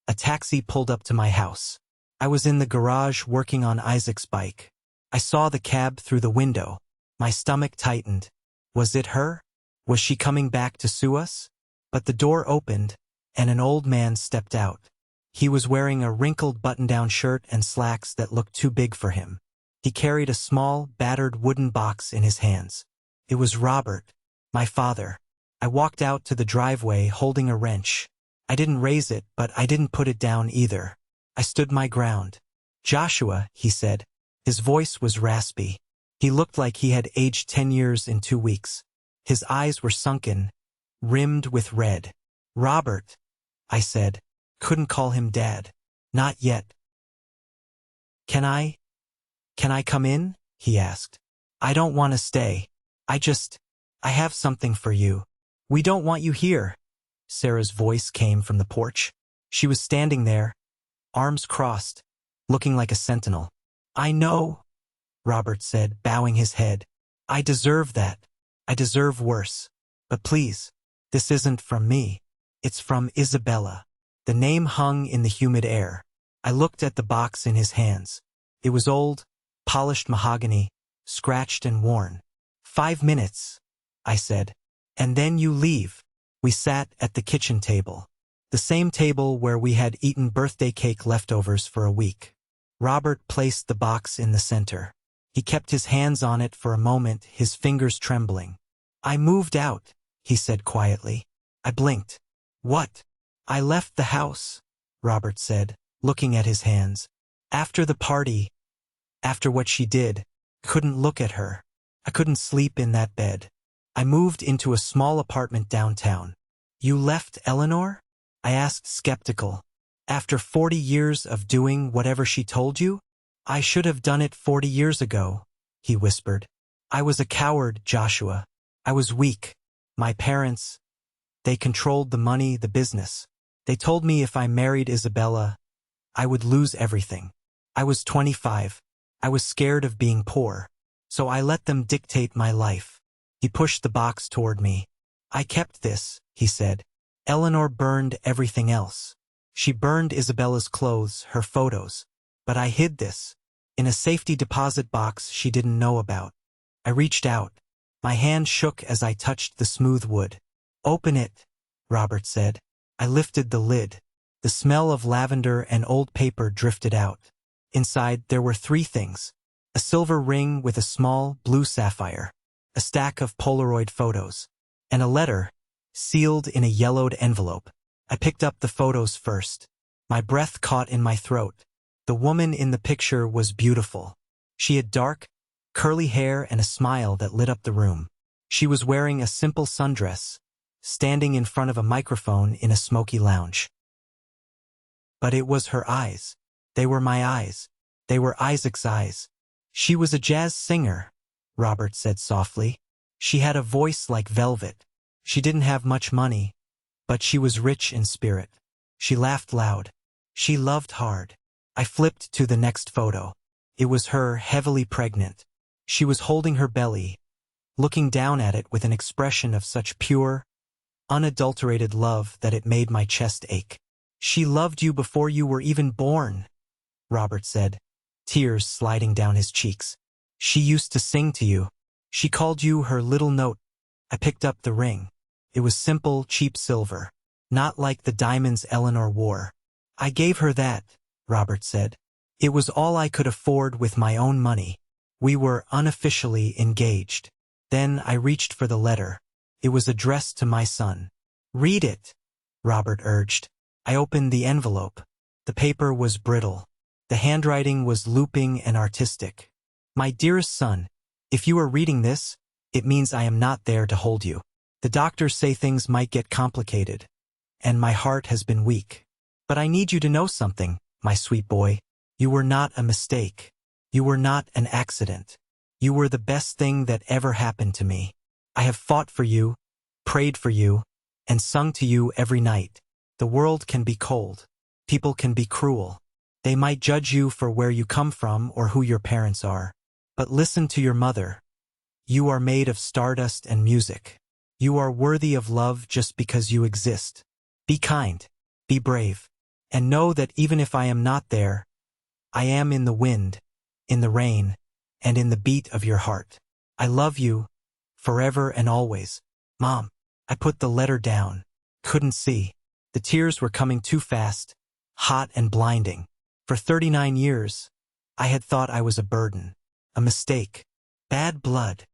a taxi pulled up to my house. I was in the garage working on Isaac's bike. I saw the cab through the window. My stomach tightened. Was it her? Was she coming back to sue us? But the door opened, and an old man stepped out. He was wearing a wrinkled button-down shirt and slacks that looked too big for him. He carried a small, battered wooden box in his hands. It was Robert, my father. I walked out to the driveway holding a wrench. I didn't raise it, but I didn't put it down either. I stood my ground. "Joshua," he said. His voice was raspy. He looked like he had aged 10 years in 2 weeks. His eyes were sunken, rimmed with red. "Robert," I said. Couldn't call him Dad. "Not yet." Can I come in?" he asked. "I don't want to stay. I have something for you. We don't want you here. Sarah's voice came from the porch. She was standing there, arms crossed, looking like a sentinel. I know, Robert said, bowing his head. I deserve that. I deserve worse. But please, this isn't from me. It's from Isabella. The name hung in the humid air. I looked at the box in his hands. It was old, polished mahogany, scratched and worn. 5 minutes, I said. And then you leave. We sat at the kitchen table. The same table where we had eaten birthday cake leftovers for a week. Robert placed the box in the center. He kept his hands on it for a moment, his fingers trembling. I moved out, he said quietly. I blinked. What? I left the house, Robert said, looking at his hands. After the party, after what she did, I couldn't look at her. I couldn't sleep in that bed. I moved into a small apartment downtown. You left Eleanor? I asked, skeptical. After 40 years of doing whatever she told you? I should have done it 40 years ago, he whispered. I was a coward, Joshua. I was weak. My parents, they controlled the money, the business. They told me if I married Isabella, I would lose everything. I was 25. I was scared of being poor. So I let them dictate my life. He pushed the box toward me. I kept this, he said. Eleanor burned everything else. She burned Isabella's clothes, her photos. But I hid this in a safety deposit box she didn't know about. I reached out. My hand shook as I touched the smooth wood. Open it, Robert said. I lifted the lid. The smell of lavender and old paper drifted out. Inside there were 3 things. A silver ring with a small blue sapphire, a stack of Polaroid photos, and a letter, sealed in a yellowed envelope. I picked up the photos first. My breath caught in my throat. The woman in the picture was beautiful. She had dark, curly hair and a smile that lit up the room. She was wearing a simple sundress, standing in front of a microphone in a smoky lounge. But it was her eyes. They were my eyes. They were Isaac's eyes. She was a jazz singer, Robert said softly. She had a voice like velvet. She didn't have much money, but she was rich in spirit. She laughed loud. She loved hard. I flipped to the next photo. It was her, heavily pregnant. She was holding her belly, looking down at it with an expression of such pure, unadulterated love that it made my chest ache. She loved you before you were even born, Robert said, tears sliding down his cheeks. She used to sing to you. She called you her little note. I picked up the ring. It was simple, cheap silver, not like the diamonds Eleanor wore. I gave her that, Robert said. It was all I could afford with my own money. We were unofficially engaged. Then I reached for the letter. It was addressed to my son. Read it, Robert urged. I opened the envelope. The paper was brittle. The handwriting was looping and artistic. My dearest son, if you are reading this, it means I am not there to hold you. The doctors say things might get complicated, and my heart has been weak. But I need you to know something, my sweet boy. You were not a mistake. You were not an accident. You were the best thing that ever happened to me. I have fought for you, prayed for you, and sung to you every night. The world can be cold. People can be cruel. They might judge you for where you come from or who your parents are. But listen to your mother. You are made of stardust and music. You are worthy of love just because you exist. Be kind, be brave, and know that even if I am not there, I am in the wind, in the rain, and in the beat of your heart. I love you, forever and always. Mom. I put the letter down. Couldn't see. The tears were coming too fast, hot and blinding. For 39 years, I had thought I was a burden, a mistake, bad blood.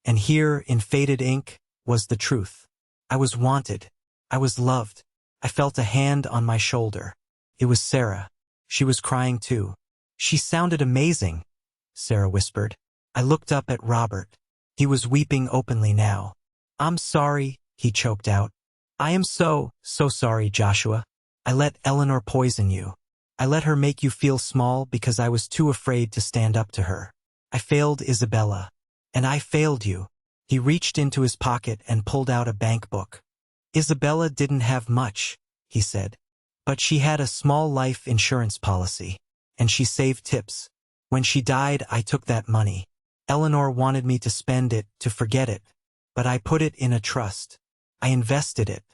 And here, in faded ink, was the truth. I was wanted. I was loved. I felt a hand on my shoulder. It was Sarah. She was crying too. She sounded amazing, Sarah whispered. I looked up at Robert. He was weeping openly now. I'm sorry, he choked out. I am so sorry, Joshua. I let Eleanor poison you. I let her make you feel small because I was too afraid to stand up to her. I failed Isabella. And I failed you. He reached into his pocket and pulled out a bank book. Isabella didn't have much, he said. But she had a small life insurance policy, and she saved tips. When she died, I took that money. Eleanor wanted me to spend it, to forget it, but I put it in a trust. I invested it.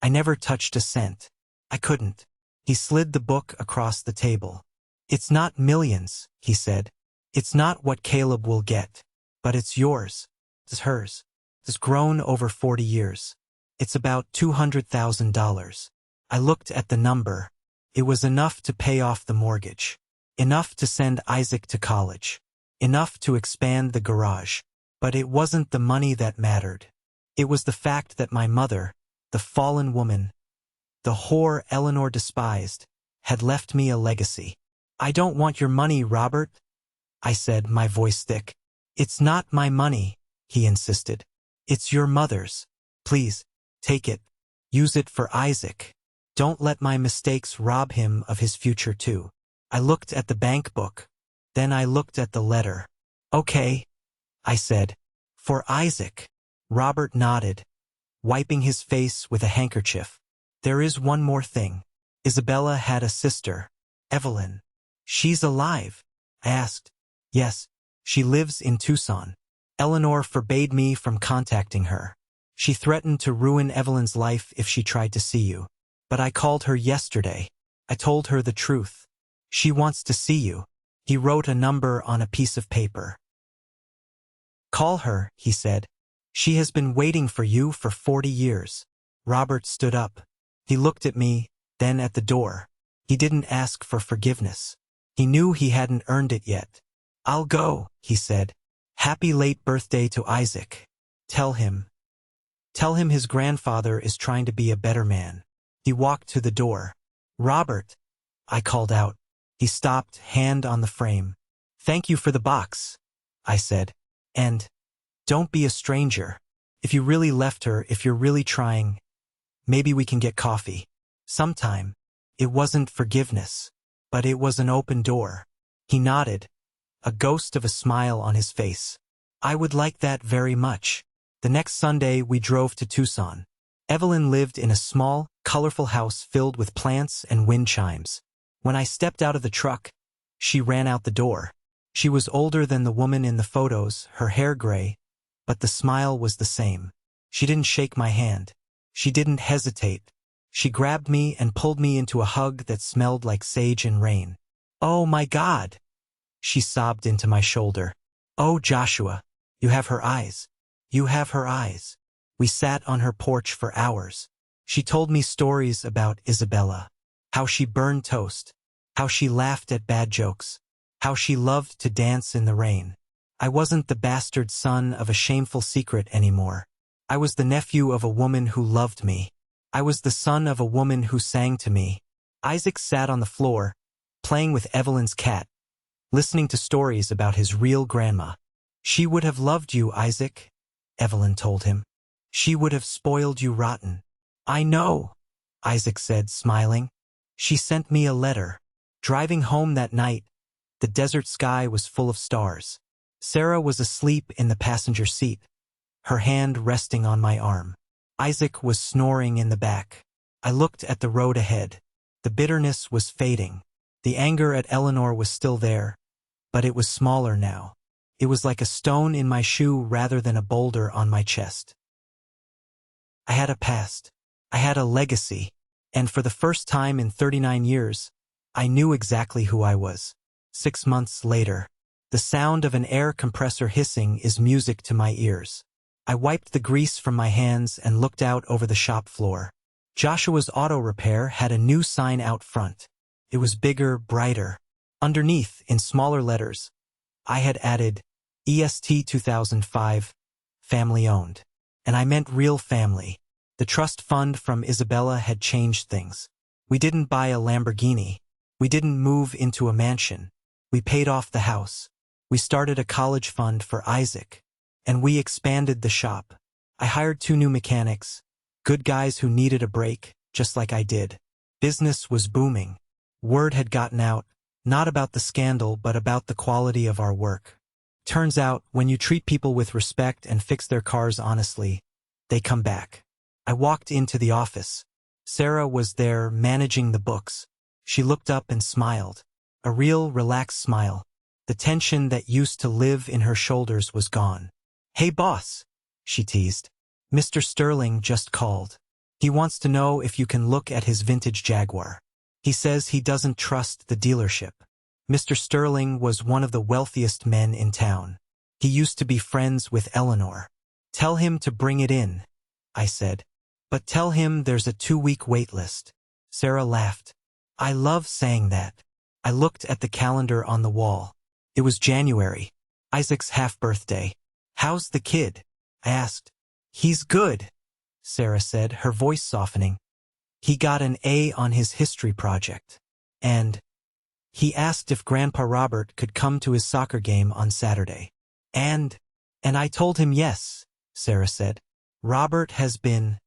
I never touched a cent. I couldn't. He slid the book across the table. It's not millions, he said. It's not what Caleb will get, but it's yours. It's hers. It's grown over 40 years. It's about $200,000. I looked at the number. It was enough to pay off the mortgage. Enough to send Isaac to college. Enough to expand the garage. But it wasn't the money that mattered. It was the fact that my mother, the fallen woman, the whore Eleanor despised, had left me a legacy. I don't want your money, Robert, I said, my voice thick. It's not my money, he insisted. It's your mother's. Please, take it. Use it for Isaac. Don't let my mistakes rob him of his future too. I looked at the bank book. Then I looked at the letter. Okay, I said. For Isaac. Robert nodded, wiping his face with a handkerchief. There is one more thing. Isabella had a sister, Evelyn. She's alive? I asked. Yes, she lives in Tucson. Eleanor forbade me from contacting her. She threatened to ruin Evelyn's life if she tried to see you. But I called her yesterday. I told her the truth. She wants to see you. He wrote a number on a piece of paper. Call her, he said. She has been waiting for you for 40 years. Robert stood up. He looked at me, then at the door. He didn't ask for forgiveness. He knew he hadn't earned it yet. I'll go, he said. Happy late birthday to Isaac. Tell him his grandfather is trying to be a better man. He walked to the door. Robert, I called out. He stopped, hand on the frame. Thank you for the box, I said. And don't be a stranger. If you really left her, if you're really trying, maybe we can get coffee. Sometime. It wasn't forgiveness, but it was an open door. He nodded, a ghost of a smile on his face. I would like that very much. The next Sunday we drove to Tucson. Evelyn lived in a small, colorful house filled with plants and wind chimes. When I stepped out of the truck, she ran out the door. She was older than the woman in the photos, her hair gray, but the smile was the same. She didn't shake my hand. She didn't hesitate. She grabbed me and pulled me into a hug that smelled like sage and rain. Oh my God! She sobbed into my shoulder. Oh Joshua, you have her eyes. You have her eyes. We sat on her porch for hours. She told me stories about Isabella. How she burned toast. How she laughed at bad jokes. How she loved to dance in the rain. I wasn't the bastard son of a shameful secret anymore. I was the nephew of a woman who loved me. I was the son of a woman who sang to me. Isaac sat on the floor, playing with Evelyn's cat, listening to stories about his real grandma. She would have loved you, Isaac, Evelyn told him. She would have spoiled you rotten. I know, Isaac said, smiling. She sent me a letter. Driving home that night, the desert sky was full of stars. Sarah was asleep in the passenger seat, her hand resting on my arm. Isaac was snoring in the back. I looked at the road ahead. The bitterness was fading. The anger at Eleanor was still there, but it was smaller now. It was like a stone in my shoe rather than a boulder on my chest. I had a past. I had a legacy. And for the first time in 39 years, I knew exactly who I was. 6 months later, the sound of an air compressor hissing is music to my ears. I wiped the grease from my hands and looked out over the shop floor. Joshua's Auto Repair had a new sign out front. It was bigger, brighter. Underneath, in smaller letters, I had added EST 2005, family owned. And I meant real family. The trust fund from Isabella had changed things. We didn't buy a Lamborghini. We didn't move into a mansion. We paid off the house. We started a college fund for Isaac. And we expanded the shop. I hired 2 new mechanics, good guys who needed a break, just like I did. Business was booming. Word had gotten out, not about the scandal but about the quality of our work. Turns out, when you treat people with respect and fix their cars honestly, they come back. I walked into the office. Sarah was there, managing the books. She looked up and smiled. A real, relaxed smile. The tension that used to live in her shoulders was gone. "Hey boss," she teased. "Mr. Sterling just called. He wants to know if you can look at his vintage Jaguar. He says he doesn't trust the dealership." Mr. Sterling was one of the wealthiest men in town. He used to be friends with Eleanor. "Tell him to bring it in," I said. "But tell him there's a 2-week wait list." Sarah laughed. "I love saying that." I looked at the calendar on the wall. It was January, Isaac's half-birthday. "How's the kid?" I asked. "He's good," Sarah said, her voice softening. "He got an A on his history project. And he asked if Grandpa Robert could come to his soccer game on Saturday. And I told him yes," Sarah said. "Robert has been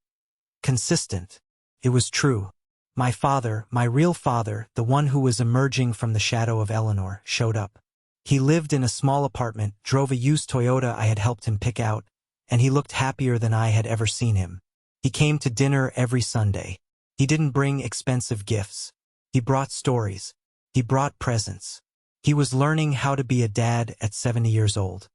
consistent." It was true. My father, my real father, the one who was emerging from the shadow of Eleanor, showed up. He lived in a small apartment, drove a used Toyota I had helped him pick out, and he looked happier than I had ever seen him. He came to dinner every Sunday. He didn't bring expensive gifts. He brought stories. He brought presents. He was learning how to be a dad at 70 years old.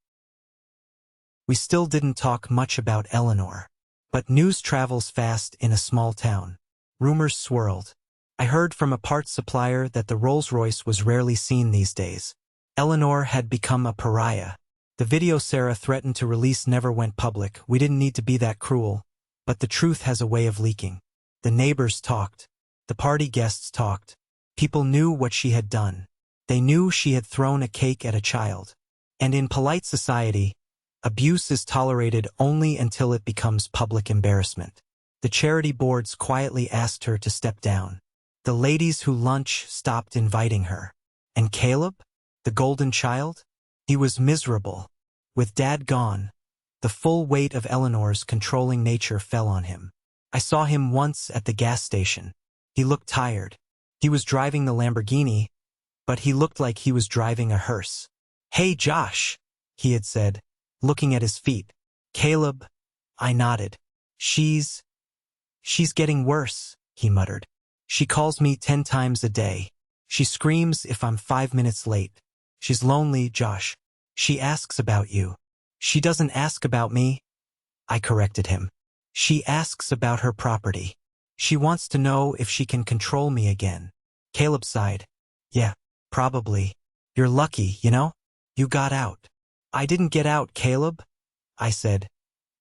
We still didn't talk much about Eleanor. But news travels fast in a small town. Rumors swirled. I heard from a parts supplier that the Rolls-Royce was rarely seen these days. Eleanor had become a pariah. The video Sarah threatened to release never went public. We didn't need to be that cruel. But the truth has a way of leaking. The neighbors talked. The party guests talked. People knew what she had done. They knew she had thrown a cake at a child. And in polite society, abuse is tolerated only until it becomes public embarrassment. The charity boards quietly asked her to step down. The ladies who lunch stopped inviting her. And Caleb? The golden child? He was miserable. With Dad gone, the full weight of Eleanor's controlling nature fell on him. I saw him once at the gas station. He looked tired. He was driving the Lamborghini, but he looked like he was driving a hearse. "Hey Josh," he had said, looking at his feet. "Caleb," I nodded. She's getting worse," he muttered. "She calls me 10 times a day. She screams if I'm 5 minutes late. She's lonely, Josh. She asks about you." "She doesn't ask about me," I corrected him. "She asks about her property. She wants to know if she can control me again." Caleb sighed. "Yeah, probably. You're lucky, you know? You got out." "I didn't get out, Caleb," I said,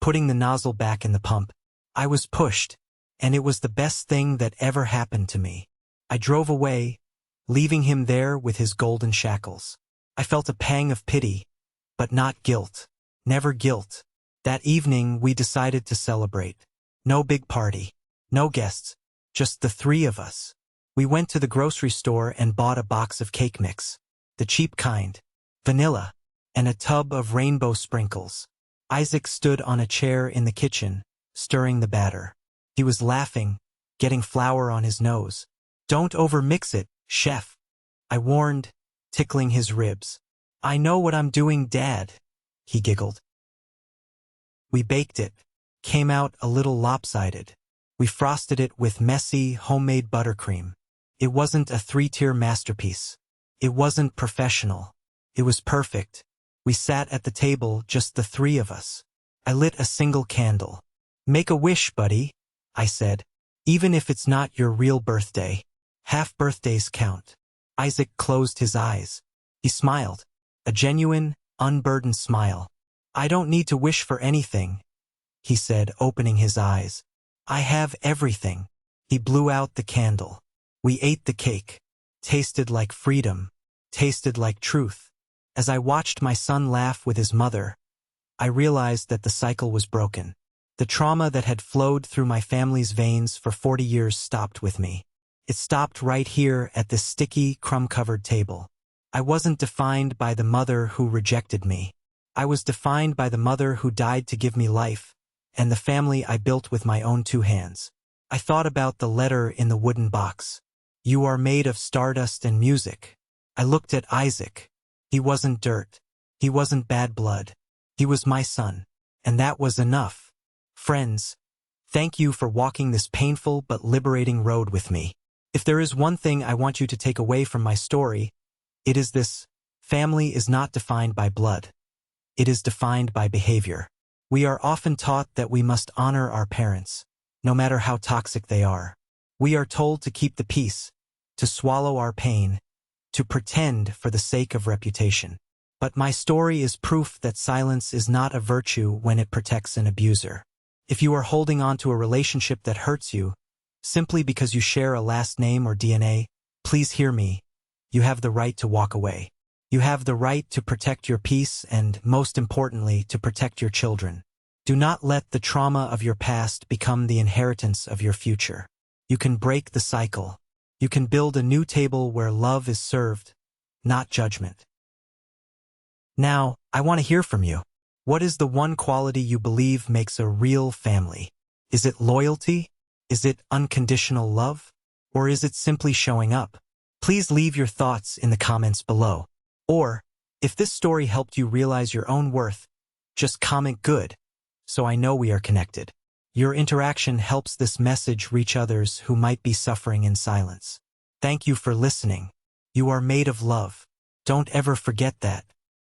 putting the nozzle back in the pump. "I was pushed. And it was the best thing that ever happened to me." I drove away, leaving him there with his golden shackles. I felt a pang of pity, but not guilt. Never guilt. That evening we decided to celebrate. No big party. No guests. Just the 3 of us. We went to the grocery store and bought a box of cake mix. The cheap kind. Vanilla. And a tub of rainbow sprinkles. Isaac stood on a chair in the kitchen, stirring the batter. He was laughing, getting flour on his nose. "Don't overmix it, chef," I warned, tickling his ribs. "I know what I'm doing, Dad," he giggled. We baked it. Came out a little lopsided. We frosted it with messy, homemade buttercream. It wasn't a 3-tier masterpiece. It wasn't professional. It was perfect. We sat at the table, just the 3 of us. I lit a single candle. "Make a wish, buddy," I said. "Even if it's not your real birthday. Half birthdays count." Isaac closed his eyes. He smiled. A genuine, unburdened smile. "I don't need to wish for anything," he said, opening his eyes. "I have everything." He blew out the candle. We ate the cake. Tasted like freedom. Tasted like truth. As I watched my son laugh with his mother, I realized that the cycle was broken. The trauma that had flowed through my family's veins for 40 years stopped with me. It stopped right here at this sticky, crumb-covered table. I wasn't defined by the mother who rejected me. I was defined by the mother who died to give me life, and the family I built with my own 2 hands. I thought about the letter in the wooden box. "You are made of stardust and music." I looked at Isaac. He wasn't dirt. He wasn't bad blood. He was my son. And that was enough. Friends, thank you for walking this painful but liberating road with me. If there is one thing I want you to take away from my story, it is this: family is not defined by blood. It is defined by behavior. We are often taught that we must honor our parents, no matter how toxic they are. We are told to keep the peace, to swallow our pain, to pretend for the sake of reputation. But my story is proof that silence is not a virtue when it protects an abuser. If you are holding on to a relationship that hurts you, simply because you share a last name or DNA, please hear me. You have the right to walk away. You have the right to protect your peace and, most importantly, to protect your children. Do not let the trauma of your past become the inheritance of your future. You can break the cycle. You can build a new table where love is served, not judgment. Now, I want to hear from you. What is the one quality you believe makes a real family? Is it loyalty? Is it unconditional love? Or is it simply showing up? Please leave your thoughts in the comments below. Or, if this story helped you realize your own worth, just comment good, so I know we are connected. Your interaction helps this message reach others who might be suffering in silence. Thank you for listening. You are made of love. Don't ever forget that.